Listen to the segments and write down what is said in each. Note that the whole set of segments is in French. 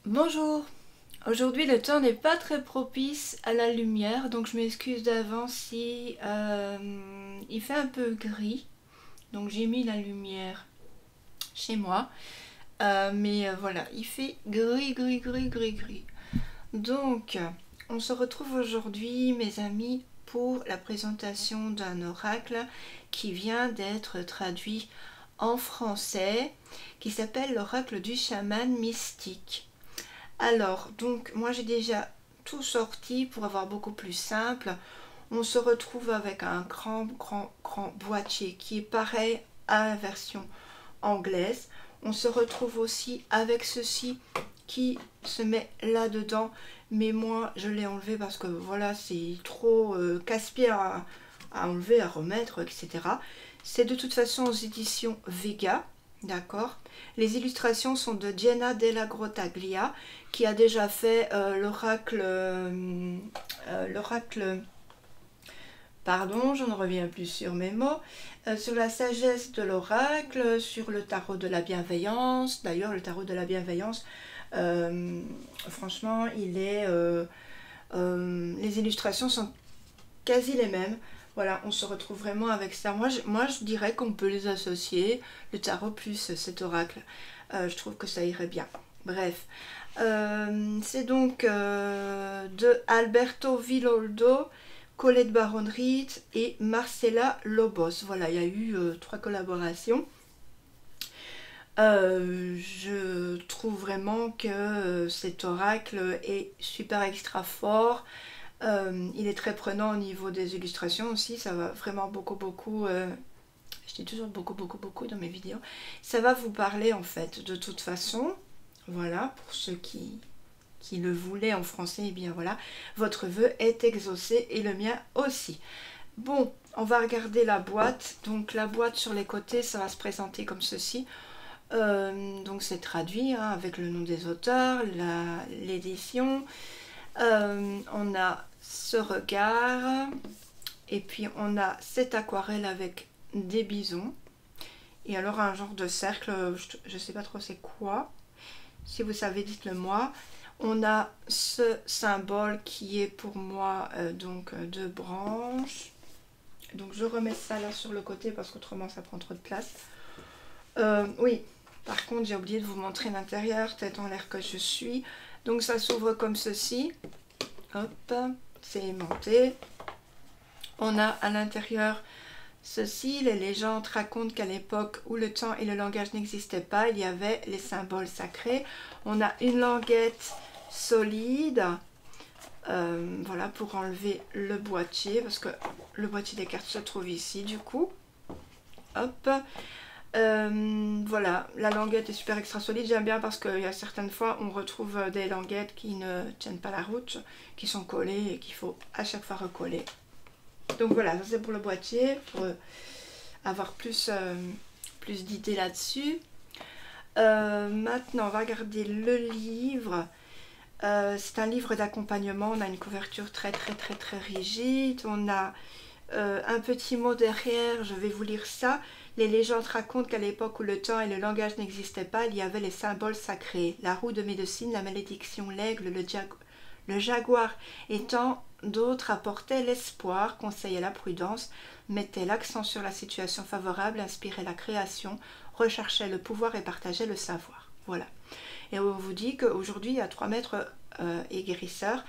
Bonjour, aujourd'hui le temps n'est pas très propice à la lumière, donc je m'excuse d'avance si il fait un peu gris, donc j'ai mis la lumière chez moi, mais voilà, il fait gris, gris, gris, gris, gris. Donc, on se retrouve aujourd'hui, mes amis, pour la présentation d'un oracle qui vient d'être traduit en français, qui s'appelle l'oracle du chaman mystique. Alors, donc, moi j'ai déjà tout sorti pour avoir beaucoup plus simple. On se retrouve avec un grand boîtier qui est pareil à la version anglaise. On se retrouve aussi avec ceci qui se met là-dedans. Mais moi, je l'ai enlevé parce que voilà, c'est trop casse-pied à enlever, à remettre, etc. C'est de toute façon aux éditions Vega. D'accord. Les illustrations sont de Jenna Della Grottaglia qui a déjà fait l'oracle, pardon, je ne reviens plus sur mes mots, sur la sagesse de l'oracle, sur le tarot de la bienveillance. D'ailleurs, le tarot de la bienveillance, franchement, les illustrations sont quasi les mêmes. Voilà, on se retrouve vraiment avec ça. Moi, je dirais qu'on peut les associer, le tarot plus cet oracle. Je trouve que ça irait bien. Bref, c'est donc de Alberto Villoldo, Colette Baron-Reed et Marcela Lobos. Voilà, il y a eu 3 collaborations. Je trouve vraiment que cet oracle est super extra fort. Il est très prenant au niveau des illustrations aussi, ça va vraiment beaucoup, je dis toujours beaucoup dans mes vidéos, ça va vous parler en fait de toute façon, voilà, pour ceux qui le voulaient en français, et bien voilà, votre vœu est exaucé et le mien aussi. Bon, on va regarder la boîte, donc la boîte sur les côtés, ça va se présenter comme ceci. Donc c'est traduit hein, avec le nom des auteurs, l'édition. On a ce regard et puis on a cette aquarelle avec des bisons et alors un genre de cercle, je sais pas trop c'est quoi, si vous savez dites-le moi. On a ce symbole qui est pour moi donc 2 branches, donc je remets ça là sur le côté parce qu'autrement ça prend trop de place. Oui, par contre j'ai oublié de vous montrer l'intérieur, tête en l'air que je suis. Donc ça s'ouvre comme ceci. Hop, c'est aimanté. On a à l'intérieur ceci. Les légendes racontent qu'à l'époque où le temps et le langage n'existaient pas, il y avait les symboles sacrés. On a une languette solide. Voilà, pour enlever le boîtier, parce que le boîtier des cartes se trouve ici du coup. Hop. Voilà, la languette est super extra solide, j'aime bien parce qu'il y a certaines fois on retrouve des languettes qui ne tiennent pas la route, qui sont collées et qu'il faut à chaque fois recoller. Donc voilà, ça c'est pour le boîtier, pour avoir plus d'idées là-dessus. Maintenant on va regarder le livre. C'est un livre d'accompagnement, on a une couverture très rigide, on a un petit mot derrière, je vais vous lire ça. Les légendes racontent qu'à l'époque où le temps et le langage n'existaient pas, il y avait les symboles sacrés, la roue de médecine, la malédiction, l'aigle, le jaguar et tant d'autres apportaient l'espoir, conseillaient la prudence, mettaient l'accent sur la situation favorable, inspiraient la création, recherchaient le pouvoir et partageaient le savoir. Voilà. Et on vous dit qu'aujourd'hui, il y a 3 maîtres et guérisseurs,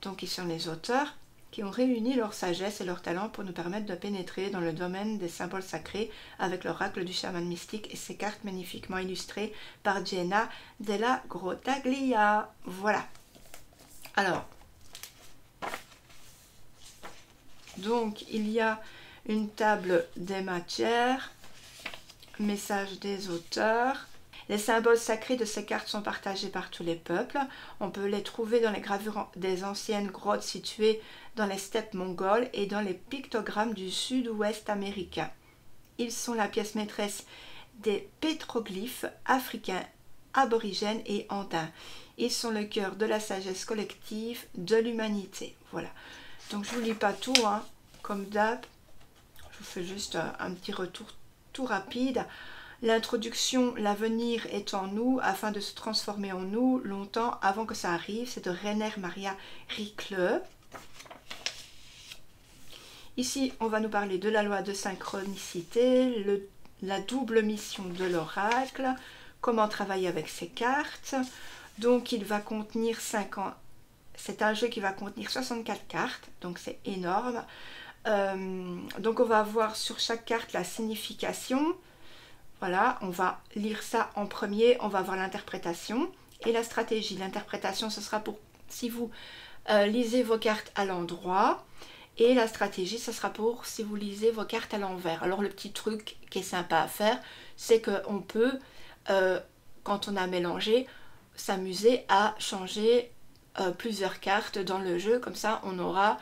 donc ils sont les auteurs, qui ont réuni leur sagesse et leur talent pour nous permettre de pénétrer dans le domaine des symboles sacrés avec l'oracle du chaman mystique et ses cartes magnifiquement illustrées par Jenna Della Grottaglia. Voilà. Alors, donc il y a une table des matières, message des auteurs. Les symboles sacrés de ces cartes sont partagés par tous les peuples. On peut les trouver dans les gravures des anciennes grottes situées dans les steppes mongoles et dans les pictogrammes du sud-ouest américain. Ils sont la pièce maîtresse des pétroglyphes africains, aborigènes et andins. Ils sont le cœur de la sagesse collective de l'humanité. Voilà. Donc je ne vous lis pas tout, hein, comme d'hab. Je vous fais juste un petit retour tout rapide. L'introduction, l'avenir est en nous afin de se transformer en nous longtemps avant que ça arrive. C'est de Rainer Maria Rilke. Ici, on va nous parler de la loi de synchronicité, la double mission de l'oracle, comment travailler avec ces cartes. Donc, il va contenir 5 ans. C'est un jeu qui va contenir 64 cartes, donc c'est énorme. Donc, on va avoir sur chaque carte la signification. Voilà, on va lire ça en premier, on va voir l'interprétation et la stratégie. L'interprétation, ce sera pour si vous lisez vos cartes à l'endroit. Et la stratégie, ce sera pour si vous lisez vos cartes à l'envers. Alors le petit truc qui est sympa à faire, c'est qu'on peut, quand on a mélangé, s'amuser à changer plusieurs cartes dans le jeu. Comme ça, on aura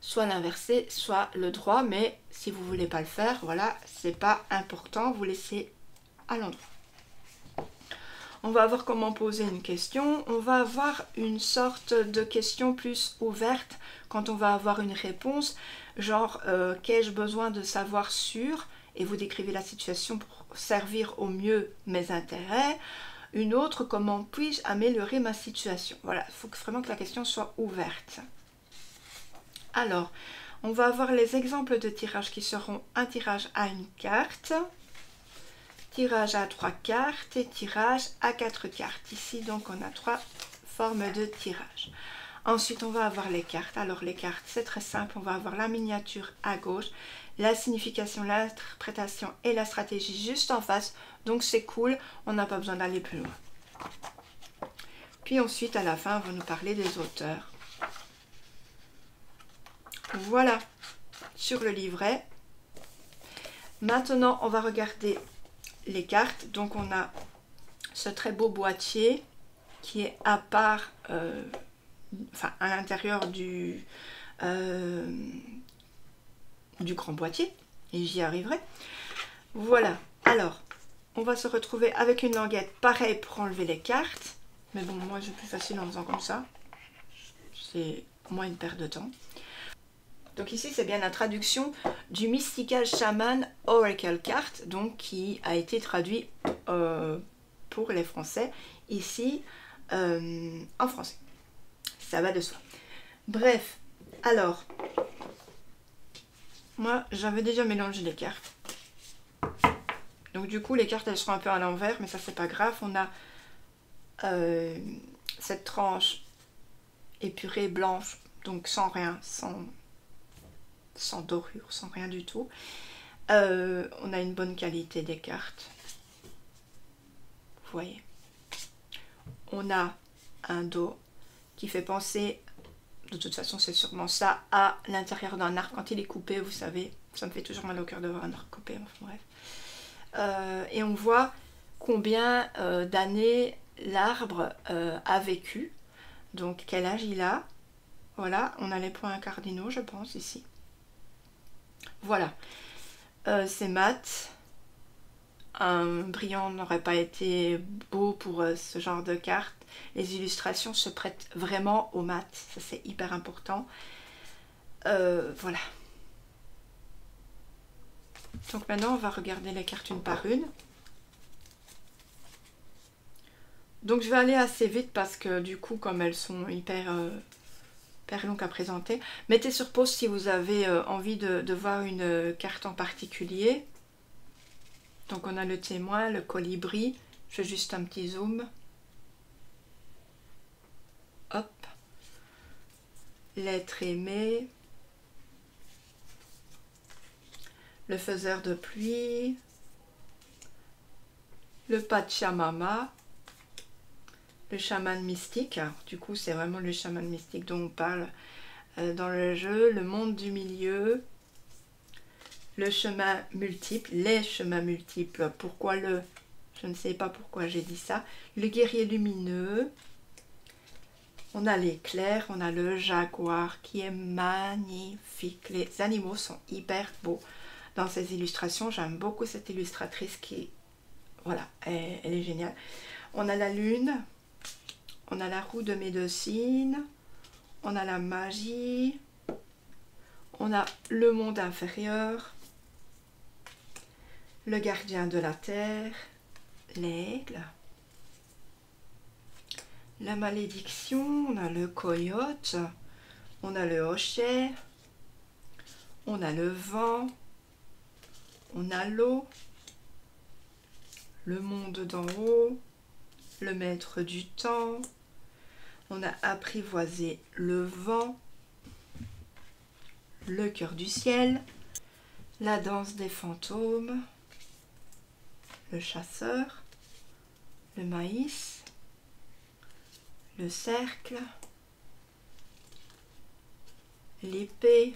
soit l'inversé, soit le droit. Mais si vous ne voulez pas le faire, voilà, c'est pas important, vous laissez à l'endroit. On va voir comment poser une question. On va avoir une sorte de question plus ouverte quand on va avoir une réponse, genre qu'ai-je besoin de savoir sur, et vous décrivez la situation pour servir au mieux mes intérêts. Une autre, comment puis-je améliorer ma situation. Voilà, il faut vraiment que la question soit ouverte. Alors, on va avoir les exemples de tirages qui seront un tirage à une carte, tirage à 3 cartes et tirage à 4 cartes. Ici, donc, on a 3 formes de tirage. Ensuite, on va avoir les cartes. Alors, les cartes, c'est très simple. On va avoir la miniature à gauche, la signification, l'interprétation et la stratégie juste en face. Donc, c'est cool. On n'a pas besoin d'aller plus loin. Puis ensuite, à la fin, on va nous parler des auteurs. Voilà, sur le livret. Maintenant, on va regarder les cartes. Donc, on a ce très beau boîtier qui est à part... enfin à l'intérieur du grand boîtier, et j'y arriverai. Voilà, alors on va se retrouver avec une languette pareil pour enlever les cartes, mais bon, moi c'est plus facile en faisant comme ça, c'est moins une perte de temps. Donc ici c'est bien la traduction du Mystical Shaman Oracle Card, donc qui a été traduit pour les Français ici en français. Ça va de soi. Bref, alors, moi j'avais déjà mélangé les cartes. Donc du coup les cartes elles seront un peu à l'envers, mais ça c'est pas grave. On a cette tranche épurée blanche, donc sans rien, sans dorure, sans rien du tout. On a une bonne qualité des cartes. Vous voyez. On a un dos qui fait penser, de toute façon c'est sûrement ça, à l'intérieur d'un arc quand il est coupé, vous savez, ça me fait toujours mal au cœur de voir un arc coupé, enfin bref. Et on voit combien d'années l'arbre a vécu, donc quel âge il a. Voilà, on a les points cardinaux je pense ici. Voilà, c'est mat. Un brillant n'aurait pas été beau pour ce genre de carte. Les illustrations se prêtent vraiment au mat, ça c'est hyper important. Voilà. Donc maintenant on va regarder les cartes une par une. Donc je vais aller assez vite parce que du coup comme elles sont hyper longues à présenter, mettez sur pause si vous avez envie de voir une carte en particulier. Donc on a le témoin, le colibri, je fais juste un petit zoom. Hop. L'être aimé. Le faiseur de pluie. Le Pachamama. Le chaman mystique. Alors, du coup c'est vraiment le chaman mystique dont on parle dans le jeu. Le monde du milieu. Le chemin multiple, les chemins multiples, pourquoi le... Je ne sais pas pourquoi j'ai dit ça. Le guerrier lumineux. On a l'éclair, on a le jaguar qui est magnifique. Les animaux sont hyper beaux dans ces illustrations. J'aime beaucoup cette illustratrice qui... Voilà, elle est géniale. On a la lune. On a la roue de médecine. On a la magie. On a le monde inférieur. le gardien de la terre, l'aigle. La malédiction, on a le coyote, on a le hochet, on a le vent, on a l'eau, le monde d'en haut, le maître du temps, on a apprivoisé le vent, le cœur du ciel, la danse des fantômes, le chasseur, le maïs, le cercle, l'épée,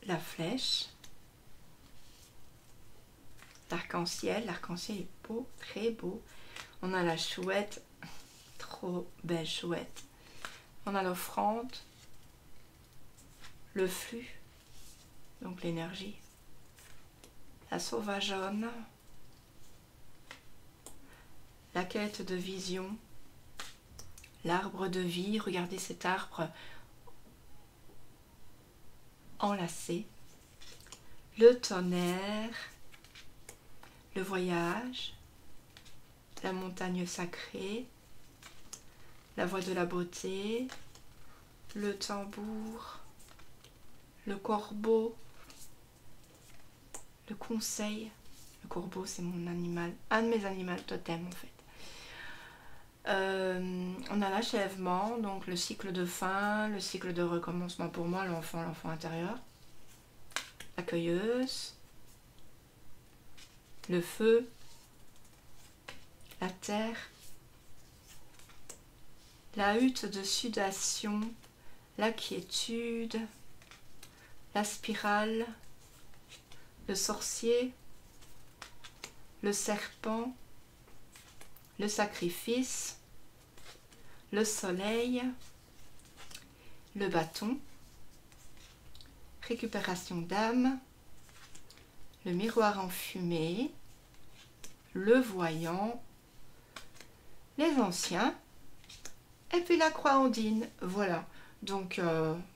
la flèche, l'arc-en-ciel. L'arc-en-ciel est beau, très beau. On a la chouette, trop belle chouette. On a l'offrande, le flux, donc l'énergie, la sauvageonne, la quête de vision, l'arbre de vie. Regardez cet arbre enlacé, le tonnerre, le voyage, la montagne sacrée, la voie de la beauté, le tambour, le corbeau, le conseil. Le corbeau, c'est mon animal, un de mes animaux totem en fait. On a l'achèvement, donc le cycle de fin, le cycle de recommencement pour moi, l'enfant intérieur, la cueilleuse, le feu, la terre, la hutte de sudation, la quiétude, la spirale, le sorcier, le serpent, le sacrifice, le soleil, le bâton, récupération d'âme, le miroir enfumé, le voyant, les anciens, et puis la croix ondine. Voilà, donc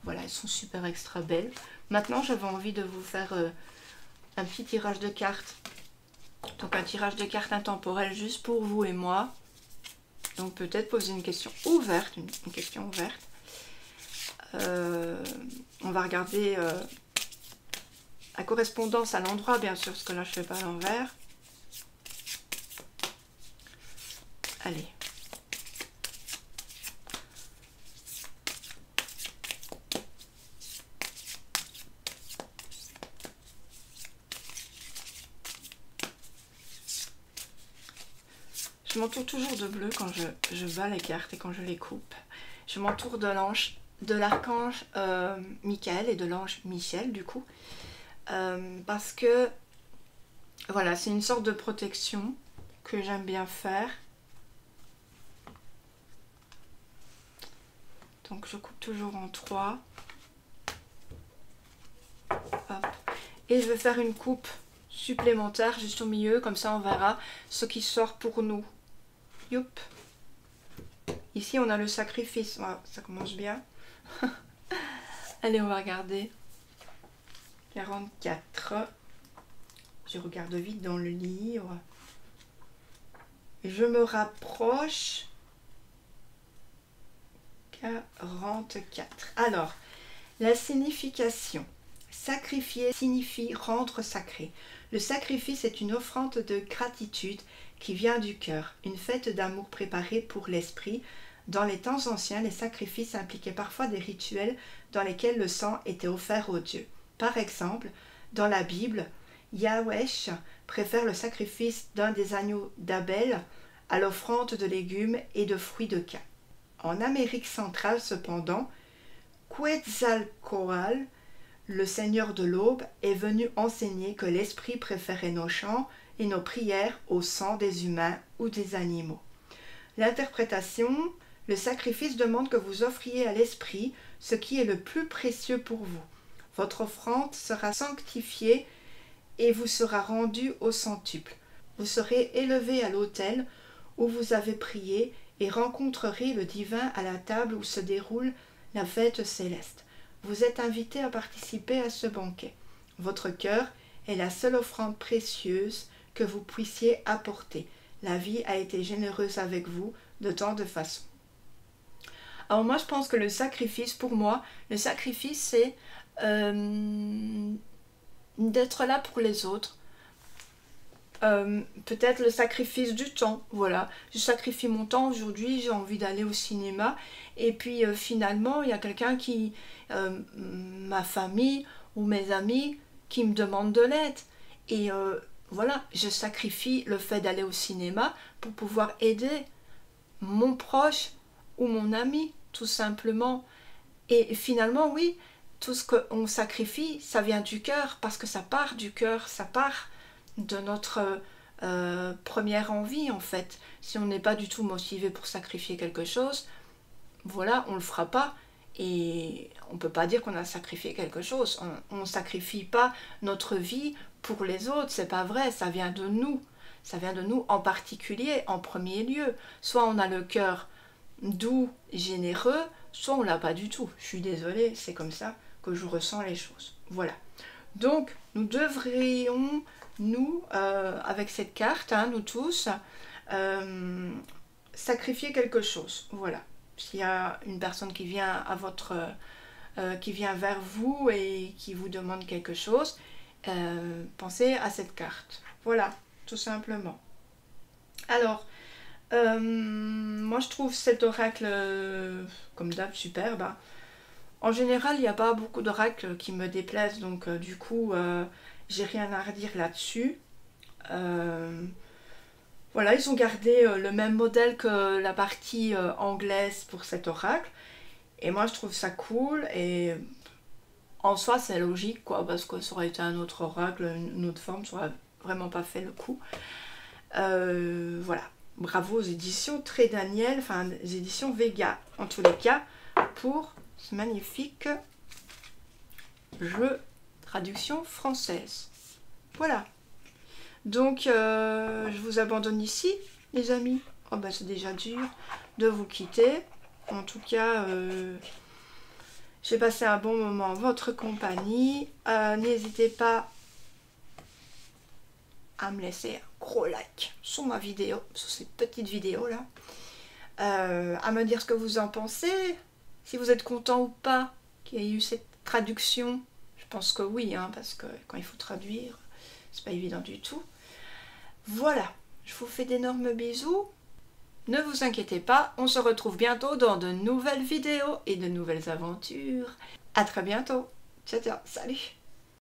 voilà, elles sont super extra belles. Maintenant j'avais envie de vous faire un petit tirage de cartes, donc un tirage de cartes intemporel juste pour vous et moi. Donc peut-être poser une question ouverte, une question ouverte. On va regarder la correspondance à l'endroit, bien sûr, parce que là je ne fais pas à l'envers. Allez. Je m'entoure toujours de bleu quand je bats les cartes et quand je les coupe. Je m'entoure de l'archange Michael et de l'ange Michel du coup. Parce que voilà, c'est une sorte de protection que j'aime bien faire. Donc je coupe toujours en 3. Hop. Et je vais faire une coupe supplémentaire juste au milieu, comme ça on verra ce qui sort pour nous. Youp. Ici on a le sacrifice, voilà, ça commence bien. Allez, on va regarder. 44. Je regarde vite dans le livre. Je me rapproche. 44. Alors, la signification. Sacrifier signifie rendre sacré. Le sacrifice est une offrande de gratitude qui vient du cœur, une fête d'amour préparée pour l'esprit. Dans les temps anciens, les sacrifices impliquaient parfois des rituels dans lesquels le sang était offert aux dieux. Par exemple, dans la Bible, Yahweh préfère le sacrifice d'un des agneaux d'Abel à l'offrande de légumes et de fruits de Caïn. En Amérique centrale, cependant, Quetzalcoatl, le seigneur de l'aube, est venu enseigner que l'esprit préférait nos chants et nos prières au sang des humains ou des animaux. L'interprétation, le sacrifice demande que vous offriez à l'esprit ce qui est le plus précieux pour vous. Votre offrande sera sanctifiée et vous sera rendue au centuple. Vous serez élevé à l'autel où vous avez prié et rencontrerez le divin à la table où se déroule la fête céleste. Vous êtes invité à participer à ce banquet. Votre cœur est la seule offrande précieuse que vous puissiez apporter. La vie a été généreuse avec vous de tant de façons. Alors moi je pense que le sacrifice, pour moi, le sacrifice c'est d'être là pour les autres. Peut-être le sacrifice du temps, voilà. Je sacrifie mon temps aujourd'hui, j'ai envie d'aller au cinéma. Et puis finalement, il y a quelqu'un qui, ma famille ou mes amis, qui me demande de l'aide. Et voilà, je sacrifie le fait d'aller au cinéma pour pouvoir aider mon proche ou mon ami, tout simplement. Et finalement, oui, tout ce qu'on sacrifie, ça vient du cœur, parce que ça part du cœur, ça part de notre première envie, en fait. Si on n'est pas du tout motivé pour sacrifier quelque chose, voilà, on ne le fera pas. Et on ne peut pas dire qu'on a sacrifié quelque chose. On ne sacrifie pas notre vie pour les autres, c'est pas vrai, ça vient de nous. Ça vient de nous en particulier, en premier lieu. Soit on a le cœur doux, généreux, soit on l'a pas du tout. Je suis désolée, c'est comme ça que je ressens les choses. Voilà. Donc, nous devrions, nous, avec cette carte, hein, nous tous, sacrifier quelque chose. Voilà. S'il y a une personne qui vient à votre, qui vient vers vous et qui vous demande quelque chose, pensez à cette carte. Voilà, tout simplement. Alors, moi je trouve cet oracle, comme d'hab, superbe. En général, il n'y a pas beaucoup d'oracles qui me déplaisent, donc du coup, j'ai rien à redire là-dessus. Voilà, ils ont gardé le même modèle que la partie anglaise pour cet oracle. Et moi, je trouve ça cool. Et en soi, c'est logique, quoi, parce que ça aurait été un autre oracle, une autre forme, ça aurait vraiment pas fait le coup. Voilà. Bravo aux éditions Très Daniel, enfin, les éditions Vega, en tous les cas, pour ce magnifique jeu traduction française. Voilà. Donc, je vous abandonne ici, les amis. Oh, bah, c'est déjà dur de vous quitter. En tout cas, j'ai passé un bon moment en votre compagnie. N'hésitez pas à me laisser un gros like sur ma vidéo, sur cette petite vidéo là. À me dire ce que vous en pensez. Si vous êtes content ou pas qu'il y ait eu cette traduction. Je pense que oui, hein, parce que quand il faut traduire, c'est pas évident du tout. Voilà, je vous fais d'énormes bisous. Ne vous inquiétez pas, on se retrouve bientôt dans de nouvelles vidéos et de nouvelles aventures. À très bientôt. Ciao, ciao, salut.